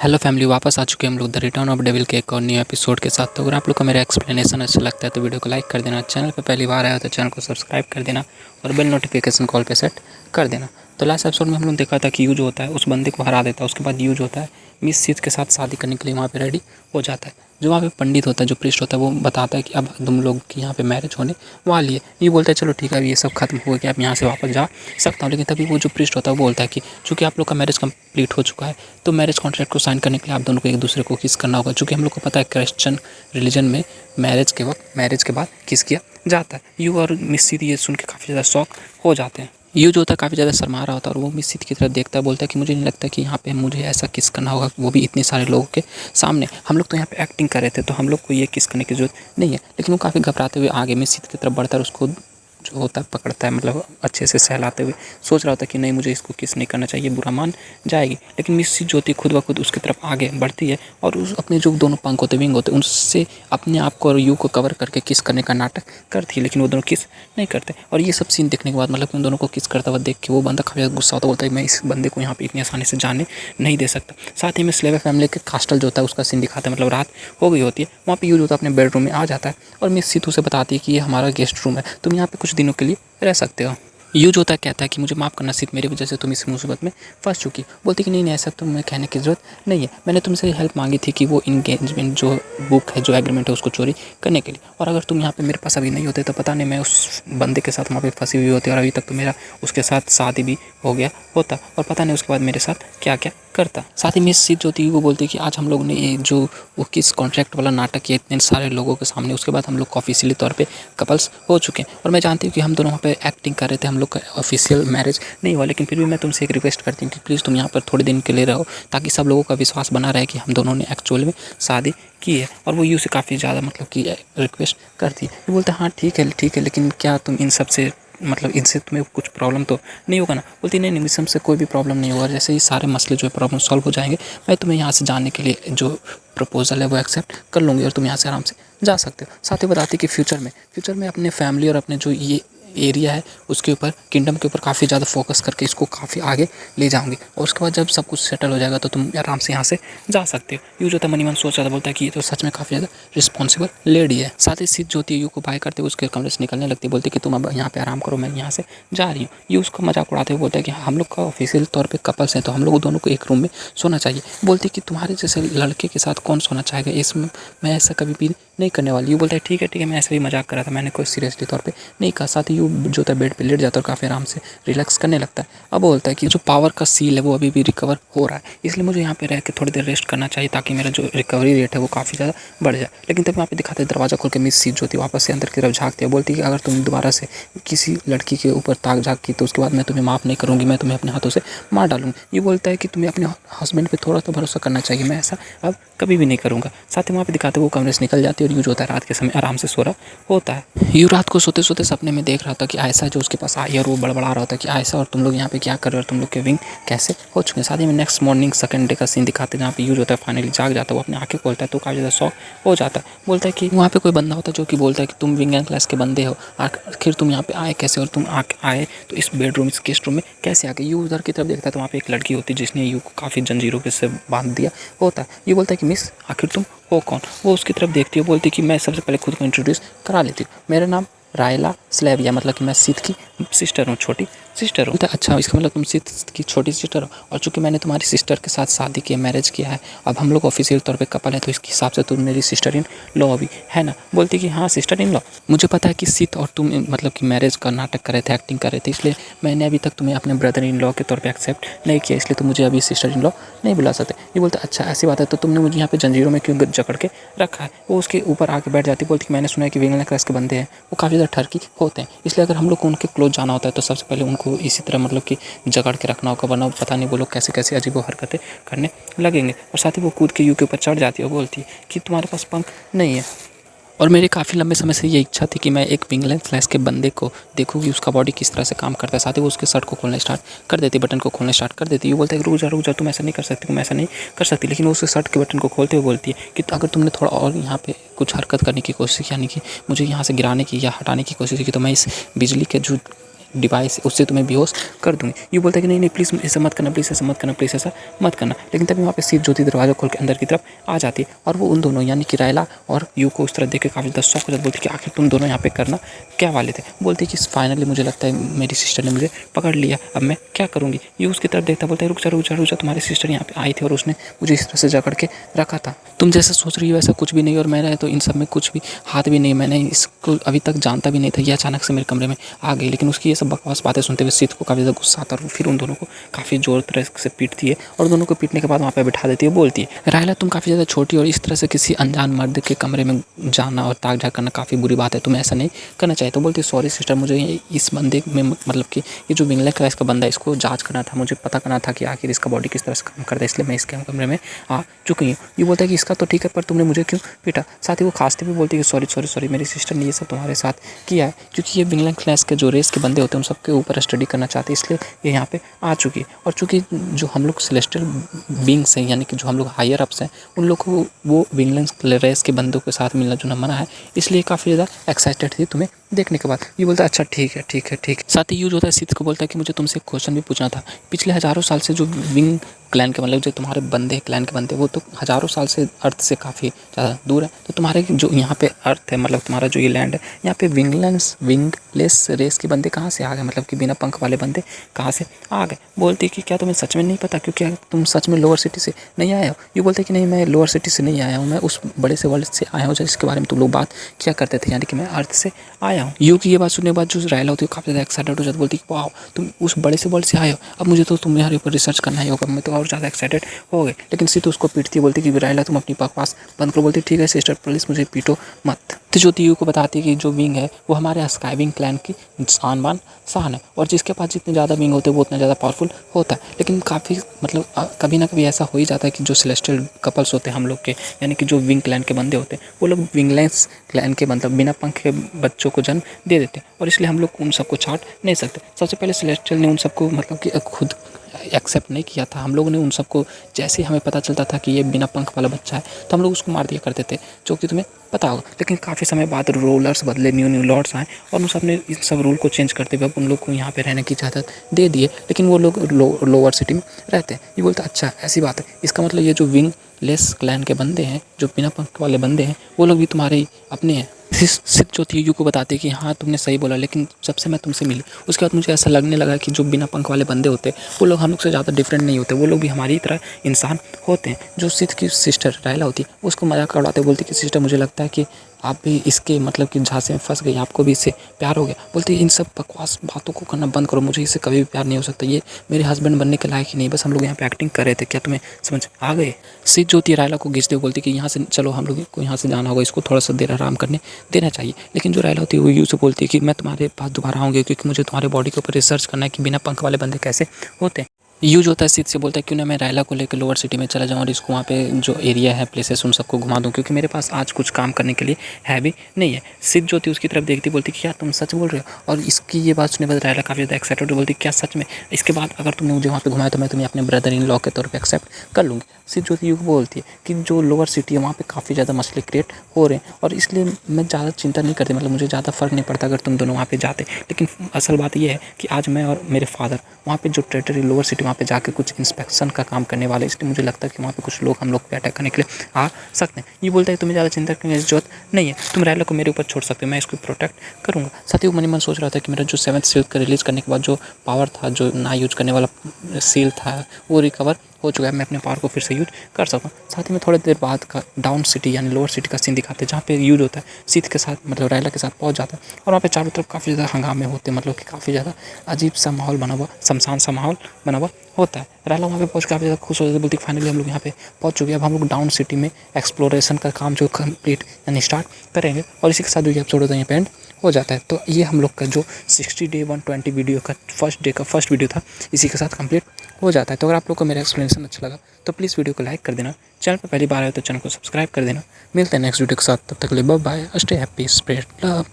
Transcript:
Hello family, वापस आ चुके हैं हम लोग द रिटर्न ऑफ डेविल के एक और न्यू एपिसोड के साथ। तो अगर आप लोग का मेरा एक्सप्लेनेशन अच्छा लगता है तो वीडियो को लाइक कर देना, चैनल पे पहली बार आया तो चैनल को सब्सक्राइब कर देना और बेल नोटिफिकेशन कॉल पे सेट कर देना। तो लास्ट एपिसोड में हम लोग देखा था कि यूज होता है उस बंदे को हरा देता है, उसके बाद यूज होता है मिस सीज के साथ शादी करने के लिए वहाँ पे रेडी हो जाता है। जो वहाँ पे पंडित होता है, जो प्रीस्ट होता है, वो बताता है कि अब तुम लोग की यहाँ पे मैरिज होने वाली है। ये बोलता है चलो ठीक है, अब ये सब खत्म हो गया, अब यहाँ से वापस जा सकता हूँ। लेकिन तभी वो जो प्रीस्ट होता है वो बोलता है कि चूँकि आप लोग का मैरिज कंप्लीट हो चुका है तो मैरिज कॉन्ट्रैक्ट को साइन करने के लिए आप दोनों को एक दूसरे को किस करना होगा। चूँकि हम लोग को पता है क्रिश्चियन रिलीजन में मैरिज के वक्त, मैरिज के बाद किस किया जाता है। यू और मिस सीध ये सुन के काफ़ी ज़्यादा शॉक हो जाते हैं। यू जो होता है काफ़ी ज़्यादा शर्मा रहा होता है और वो मिस सीध की तरफ देखता है, बोलता है कि मुझे नहीं लगता कि यहाँ पे मुझे ऐसा किस करना होगा, वो भी इतने सारे लोगों के सामने। हम लोग तो यहाँ पे एक्टिंग कर रहे थे तो हम लोग को ये किस करने की ज़रूरत नहीं है। लेकिन वो काफ़ी घबराते हुए आगे मिस सीध की तरफ बढ़ता है और उसको जो होता है पकड़ता है, मतलब अच्छे से सहलाते हुए सोच रहा होता है कि नहीं, मुझे इसको किस नहीं करना चाहिए, बुरा मान जाएगी। लेकिन मिस सीध जो होती है खुद ब खुद उसकी तरफ आगे बढ़ती है और उस अपने जो दोनों पंख होते विंग होते हैं उनसे अपने आप को और यू को कवर करके किस करने का नाटक करती है। लेकिन वो दोनों किस नहीं करते। और ये सब सीन देखने के बाद, मतलब उन दोनों को किस करता हुआ देख के वो बंदा काफ़ी ज़्यादा गुस्सा होता है, बोलता है मैं इस बंदे को यहाँ पे इतनी आसानी से जाने नहीं दे सकता। साथ ही में स्लेवर फैमिली के कास्टल जो होता है उसका सीन दिखाता है, मतलब रात हो गई होती है, वहाँ पे यूज होता है अपने बेडरूम में आ जाता है और मिस सीधू से बताती है कि ये हमारा गेस्ट रूम है, तुम यहाँ पे कुछ दिनों के लिए रह सकते हो। यूज होता है कहता है कि मुझे माफ़ करना, सिर्फ मेरी वजह से तुम इस मुसीबत में फंस चुकी। बोलती कि नहीं ऐसा तुम्हें कहने की ज़रूरत नहीं है, मैंने तुमसे हेल्प मांगी थी कि वो इंगेजमेंट जो बुक है, जो एग्रीमेंट है, उसको चोरी करने के लिए। और अगर तुम यहाँ पे मेरे पास अभी नहीं होते तो पता नहीं मैं उस बंदे के साथ वहाँ पे फंसी हुई होती और अभी तक तो मेरा उसके साथ शादी भी हो गया होता और पता नहीं उसके बाद मेरे साथ क्या क्या करता। साथ ही मिस सीध जो थी वो बोलती कि आज हम लोग ने ये जो वो किस कॉन्ट्रैक्ट वाला नाटक किया इतने सारे लोगों के सामने, उसके बाद हम लोग ऑफिशियली तौर पे कपल्स हो चुके हैं। और मैं जानती हूँ कि हम दोनों वहाँ पे एक्टिंग कर रहे थे, हम लोग का ऑफिशियल मैरिज नहीं हुआ, लेकिन फिर भी मैं तुमसे एक रिक्वेस्ट करती हूँ कि प्लीज़ तुम यहाँ पर थोड़े दिन के लिए रहो ताकि सब लोगों का विश्वास बना रहे कि हम दोनों ने एक्चुअल में शादी की है। और वो यू से काफ़ी ज़्यादा मतलब कि रिक्वेस्ट करती है। वो बोलते हैं हाँ ठीक है, लेकिन क्या तुम इन सब से मतलब इनसे तुम्हें कुछ प्रॉब्लम तो नहीं होगा ना। बोलती नहीं मिसम से कोई भी प्रॉब्लम नहीं होगा, जैसे ही सारे मसले जो है प्रॉब्लम सॉल्व हो जाएंगे मैं तुम्हें यहाँ से जाने के लिए जो प्रपोजल है वो एक्सेप्ट कर लूँगी और तुम यहाँ से आराम से जा सकते हो। साथ ही बताती कि फ्यूचर में अपने फैमिली और अपने जो ये एरिया है उसके ऊपर, किंगडम के ऊपर काफ़ी ज़्यादा फोकस करके इसको काफ़ी आगे ले जाऊंगी और उसके बाद जब सब कुछ सेटल हो जाएगा तो तुम आराम से यहाँ से जा सकते हो। यू जो था मनी मन सोच रहा था, बोलता है कि ये तो सच में काफ़ी ज़्यादा रिस्पॉन्सिबल लेडी है। साथ ही सीध जो होती है यू को बाय करते हुए उसके कमरे से निकलने लगती है, बोलती कि तुम अब यहाँ पे आराम करो, मैं यहाँ से जा रही हूँ। ये उसका मजाक उड़ाते हुए बोलता है कि हम लोग का ऑफिशियल तौर पर कपल्स हैं तो हम लोग दोनों को एक रूम में सोना चाहिए। बोलती कि तुम्हारे जैसे लड़के के साथ कौन सोना चाहेगा, इसमें मैं ऐसा कभी भी नहीं करने वाली। यू बोलता है ठीक है, मैं ऐसे ही मजाक कर रहा था, मैंने कोई सीरियसली तौर पे नहीं कहा। साथ ही यू जो था बेड पे लेट जाता है और काफ़ी आराम से रिलैक्स करने लगता है। अब बोलता है कि जो पावर का सील है वो अभी भी रिकवर हो रहा है, इसलिए मुझे यहाँ पे रह के थोड़ी देर रेस्ट करना चाहिए ताकि मेरा जो रिकवरी रेट है वो काफ़ी ज़्यादा बढ़ जाए। लेकिन तब वहाँ पे दिखाते दरवाज़ा खोल के मिस सीध जो थी वापस से अंदर की तरफ झाँकती है। बोलती है कि अगर तुम दोबारा से किसी लड़की के ऊपर ताक झाँक की तो उसके बाद मैं तुम्हें माफ़ नहीं करूँगी, मैं तुम्हें अपने हाथों से मार डालूंगी। ये बोलता है कि तुम्हें अपने हस्बैंड पर थोड़ा तो भरोसा करना चाहिए, मैं ऐसा अब कभी भी नहीं करूँगा। साथ ही वहाँ पे दिखाते वो कमरे से निकल जाती है और यूज होता है रात के समय आराम से सो रहा होता है। यू रात को सोते सोते सपने में देख रहा था कि आयशा जो उसके पास आई और वो बड़बड़ा रहा था कि आयशा और तुम लोग यहाँ पे क्या कर रहे हो और तुम लोग के विंग कैसे हो चुके हैं। साथ ही में नेक्स्ट मॉर्निंग सेकंड डे का सीन दिखाते हैं जहाँ पे यूज होता है फाइनली जाग जाता है, वो अपनी आंखें खोलता है तो काफ़ी ज़्यादा शौक हो जाता है। बोलता है कि वहाँ पे कोई बंदा होता है जो कि बोलता है कि तुम विंग एंड क्लास के बंदे हो, आखिर तुम यहाँ पे आए कैसे और तुम आए तो इस बेडरूम, इस गेस्ट रूम में कैसे आ गए। यू उधर की तरफ देखता है तो वहाँ पे एक लड़की होती है जिसने यू को काफ़ी जंजीरों के से बांध दिया होता है। ये बोलता है कि मिस आखिर तुम हो कौन। वो उसकी तरफ देखती है, बोलती कि मैं सबसे पहले खुद को इंट्रोड्यूस करा लेती हूँ, मेरा नाम रायला स्लेविया, मतलब कि मैं सीध की सिस्टर हूँ, छोटी सिस्टर हूँ। अच्छा, इसका मतलब तुम सीध की छोटी सिस्टर हो और चूँकि मैंने तुम्हारी सिस्टर के साथ शादी की, मैरिज किया है, अब हम लोग ऑफिशियल तौर पे कपल है तो इसके हिसाब से तुम मेरी सिस्टर इन लॉ अभी है ना। बोलती कि हाँ सिस्टर इन लॉ, मुझे पता है कि सीध और तुम मतलब कि मैरिज का नाटक कर रहे थे, एक्टिंग कर रहे थे, इसलिए मैंने अभी तक तुम्हें अपने ब्रदर इन लॉ के तौर पर एक्सेप्ट नहीं किया, इसलिए तुम मुझे अभी सिस्टर इन लॉ नहीं बुला सकते। ये बोलते अच्छा ऐसी बात है तो तुमने मुझे यहाँ पे जंजीरों में क्यों जकड़ के रखा है। वो उसके ऊपर आके बैठ जाती, बोलती कि मैंने सुना है कि विंगला क्लास के बंदे हैं वो काफ़ी ज़्यादा ठरकी होते हैं, इसलिए अगर हम लोग को उनके क्लोज जाना होता है तो सबसे पहले उनको इसी तरह मतलब कि जकड़ के रखना होगा, वरना पता नहीं वो लोग कैसे कैसे अजीब हरकतें करने लगेंगे। और साथ ही वो कूद के यू के ऊपर चढ़ जाती है और बोलती है कि तुम्हारे पास पंख नहीं है। और मेरी काफ़ी लंबे समय से ये इच्छा थी कि मैं एक विंगलैंड क्लास के बंदे को देखूँ कि उसका बॉडी किस तरह से काम करता है। साथ ही वो उसके शर्ट को खोलना स्टार्ट कर देती, बटन को खोलना स्टार्ट कर देती। ये बोलता है कि रुक जा तुम ऐसा नहीं कर सकती, तुम ऐसा नहीं कर सकती। लेकिन वो उसके शर्ट के बटन को खोलते हुए बोलती है कि अगर तुमने थोड़ा और यहाँ पे कुछ हरकत करने की कोशिश, यानी कि मुझे यहाँ से गिराने की या हटाने की कोशिश की, तो मैं इस बिजली के जो डिवाइस उससे तुम्हें बेहोश कर दूँगी। ये बोलता है कि नहीं नहीं प्लीज़ ऐसा मत करना, प्लीज़ ऐसा मत करना, प्लीज़ ऐसा मत करना। लेकिन तभी वहाँ पे सिद्ध ज्योति दरवाज़ा खोल के अंदर की तरफ आ जाती है और वो उन दोनों यानी कि रायला और यू को उस तरह देख के काफ़ी ज़्यादा शॉक हो जाती, बोलती कि आखिर तुम दोनों यहाँ पे करना क्या वाले थे। बोलती कि फाइनली मुझे लगता है मेरी सिस्टर ने मुझे पकड़ लिया, अब मैं क्या करूँगी। ये उसकी तरफ देखता बोलता है रुक जा रुक जा रुक जा, तुम्हारी सिस्टर यहाँ पे आई थी और उसने मुझे इस तरह से जकड़ के रखा था। तुम जैसा सोच रही हो वैसा कुछ भी नहीं और मैंने तो इन सब में कुछ भी हाथ भी नहीं, मैंने इसको अभी तक जानता भी नहीं था। ये अचानक से मेरे कमरे में आ गई। लेकिन उसकी ये सब बकवास बातें सुनते हुए सिद्ध को काफ़ी ज़्यादा गुस्सा आता है और फिर उन दोनों को काफ़ी जोर तरह से पीटती है और दोनों को पीटने के बाद वहाँ पे बिठा देती है। बोलती है रायला तुम काफ़ी ज़्यादा छोटी और इस तरह से किसी अनजान मर्द के कमरे में जाना और ताक झाक करना काफ़ी बुरी बात है, तुम्हें ऐसा नहीं करना चाहिए। तो बोलती है सॉरी सिस्टर, मुझे इस बंदे में मतलब कि ये जो विंगलैंड का इसका बंदा है इसको जांच करना था, मुझे पता करना था कि आखिर इसका बॉडी किस तरह से काम करता है, इसलिए मैं इसके कमरे में आ चुकी हूँ। ये बोलता है कि इसका तो ठीक है पर तुमने मुझे क्यों पीटा। साथ ही वो खांसते भी बोलती है कि सॉरी सॉरी सॉरी, मेरी सिस्टर ने ये सब तुम्हारे साथ किया है क्योंकि ये विंगलैंड क्लास के जो रेस के बंदे होते हैं उन सबके ऊपर स्टडी करना चाहते हैं, इसलिए ये यहाँ पे आ चुकी है। और चूँकि जो हम लोग सेलेस्टियल बींग्स हैं यानी कि जो हम लोग हायर अप्स हैं उन लोग को वो विंगलैंड रेस के बंदों के साथ मिलना जुलना मना है, इसलिए काफ़ी ज़्यादा एक्साइटेड थी तुम्हें देखने के बाद। ये बोलता है अच्छा ठीक है ठीक है ठीक है। साथ ही यूज होता है सिद्ध को बोलता है कि मुझे तुमसे एक क्वेश्चन भी पूछना था। पिछले हज़ारों साल से जो विंग क्लैन के मतलब जो तुम्हारे बंदे क्लैन के बंदे वो तो हज़ारों साल से अर्थ से काफ़ी ज़्यादा दूर है, तो तुम्हारे जो यहाँ पे अर्थ है मतलब तुम्हारा जो ये लैंड है यहाँ पे विंगलेस रेस के बंदे कहाँ से आ गए, मतलब कि बिना पंख वाले बंदे कहाँ से आ गए। बोलती कि क्या तुम्हें सच में नहीं पता, क्योंकि तुम सच में लोअर सिटी से नहीं आए हो। ये बोलते कि नहीं मैं लोअर सिटी से नहीं आया हूँ, मैं उस बड़े से वर्ल्ड से आया हूँ जिसके बारे में तुम लोग बात क्या करते थे, यानी कि मैं अर्थ से आया हूँ। यू की ये बात सुनने के बाद जो रायला होती है काफ़ी ज़्यादा एक्साइटेड हो जाती, बोलती कि वाह तुम उस बड़े से वर्ल्ड से आए हो, अब मुझे तो तुम्हारे ऊपर रिसर्च करना ही होगा, मैं तो और ज़्यादा एक्साइटेड हो गए। लेकिन सिद्धू उसको पीटती बोलती कि रायला तुम अपनी बकवास बंद करो। बोलती ठीक है सिस्टर प्लीज़ मुझे पीटो मत। तो ज्योति यू को बताती है कि जो विंग है वो हमारे स्काई विंग क्लैन की शान है और जिसके पास जितने ज़्यादा विंग होते हैं वो उतना ज़्यादा पावरफुल होता है। लेकिन काफ़ी मतलब कभी ना कभी ऐसा हो ही जाता है कि जो सेलेस्टियल कपल्स होते हैं हम लोग के यानी कि जो विंग क्लैन के बंदे होते हैं वो लोग विंगलेस क्लैन के मतलब बिना पंख के बच्चों को जन्म दे देते हैं और इसलिए हम लोग उन सबको छाट नहीं सकते। सबसे पहले सेलेस्टियल ने उन सबको मतलब कि खुद एक्सेप्ट नहीं किया था, हम लोगों ने उन सबको जैसे ही हमें पता चलता था कि ये बिना पंख वाला बच्चा है तो हम लोग उसको मार दिया करते थे, जो कि तुम्हें पता होगा। लेकिन काफ़ी समय बाद रूलर्स बदले, न्यू लॉर्ड्स आए और उन सब ने इन सब रूल को चेंज करते हुए अब उन लोग को यहाँ पे रहने की इजाज़त दे दी है, लेकिन वो लोग लोअर सिटी में रहते हैं। ये बोलते अच्छा ऐसी बात है, इसका मतलब ये जो विंग लेस क्लैन के बंदे हैं जो बिना पंख वाले बंदे हैं वो लोग भी तुम्हारे अपने हैं। सिद्ध जो थी यू को बताते कि हाँ तुमने सही बोला, लेकिन जब से मैं तुमसे मिली उसके बाद मुझे ऐसा लगने लगा कि जो बिना पंख वाले बंदे होते वो लोग हम लोग से ज़्यादा डिफरेंट नहीं होते, वो लोग भी हमारी तरह इंसान होते हैं। जो सिद्ध की सिस्टर रायला होती है उसको मजाक उड़ाते बोलती कि सिस्टर मुझे लगता है कि आप भी इसके मतलब कि झांसे में फंस गई, आपको भी इससे प्यार हो गया। बोलती इन सब बकवास बातों को करना बंद करो, मुझे इससे कभी भी प्यार नहीं हो सकता, ये मेरे हस्बैंड बनने के लायक ही नहीं, बस हम लोग यहाँ पे एक्टिंग कर रहे थे, क्या तुम्हें समझ आ गए। सिद्ध जो होती रायला को घिसते हुए बोलती कि यहाँ से चलो हम लोग को यहाँ से जाना होगा, इसको थोड़ा सा देर आराम करने देना चाहिए। लेकिन जो रायला होती है वो यू से बोलती है कि मैं तुम्हारे पास दोबारा आऊँगी क्योंकि मुझे तुम्हारे बॉडी के ऊपर रिसर्च करना है कि बिना पंख वाले बंदे कैसे होते हैं। यूज होता है सिद्ध से बोलता है क्यों ना मैं रायला को लेकर लोअर सिटी में चला जाऊँ और इसको वहाँ पे जो एरिया है प्लेसेस उन सबको घुमा दूँ, क्योंकि मेरे पास आज कुछ काम करने के लिए है भी नहीं है। सिद्ध जो थी उसकी तरफ देखती बोलती कि क्या तुम सच बोल रहे हो, और इसकी ये बात सुनने बाद रायला काफ़ी ज़्यादा एक्साइटेड बोलती क्या सच में, इसके बाद अगर तुमने मुझे वहाँ पे घुमाया तो मैं तुम्हें अपने ब्रदर इन लॉ के तौर पर एक्सेप्ट कर लूँगी। सिद्ध जो थी यू बोलती है कि जो लोअर सिटी है वहाँ पे काफ़ी ज़्यादा मसले क्रिएट हो रहे हैं और इसलिए मैं ज़्यादा चिंता नहीं करती, मतलब मुझे ज़्यादा फ़र्क नहीं पड़ता अगर तुम दोनों वहाँ पे जाते। लेकिन असल बात यह है कि आज मैं और मेरे फादर वहाँ पे जो टेरिटरी लोअर सिटी वहाँ पे जाके कुछ इंस्पेक्शन का काम करने वाले, इसलिए मुझे लगता है कि वहाँ पे कुछ लोग हम लोग पे अटैक करने के लिए आ सकते हैं। ये बोलता है तुम्हें ज़्यादा चिंता करने की जरूरत नहीं है, तुम रायला को मेरे ऊपर छोड़ सकते हो, मैं इसको प्रोटेक्ट करूँगा। साथ ही वो मन सोच रहा था कि मेरा जो 7th सील का रिलीज़ करने के बाद जो पावर था, जो ना यूज करने वाला सील था वो रिकवर हो चुका है, मैं अपने पावर को फिर से यूज कर सकूँ। साथ ही में थोड़ी देर बाद का डाउन सिटी यानी लोअर सिटी का सीन दिखाते हैं जहाँ पे यूज होता है सिद्ध के साथ मतलब रायला के साथ पहुँच जाता है और वहाँ पे चारों तरफ काफ़ी ज़्यादा हंगामे होते हैं, मतलब कि काफ़ी ज़्यादा अजीब सा माहौल बना हुआ, शमशान सा माहौल बना हुआ होता है। रायला वहाँ पे पहुँच काफ़ी ज़्यादा खुश हो जाती है, बोलती फाइनली हम लोग यहाँ पे पहुँच चुके हैं, अब हम लोग डाउन सिटी में एक्सप्लोरेशन का काम जो कंप्लीट यानी स्टार्ट करेंगे। और इसी के साथ जो ये एपिसोड होता है ये पे एंड हो जाता है। तो ये हम लोग का जो 60 डे 120 वीडियो का फर्स्ट वीडियो था इसी के साथ कंप्लीट हो जाता है। तो अगर आप लोग को मेरा एक्सप्लेनेशन अच्छा लगा तो प्लीज़ वीडियो को लाइक कर देना, चैनल पर पहली बार आए तो चैनल को सब्सक्राइब कर देना। मिलते हैं नेक्स्ट वीडियो के साथ, तब तक के लिए bye bye, stay happy, spread love.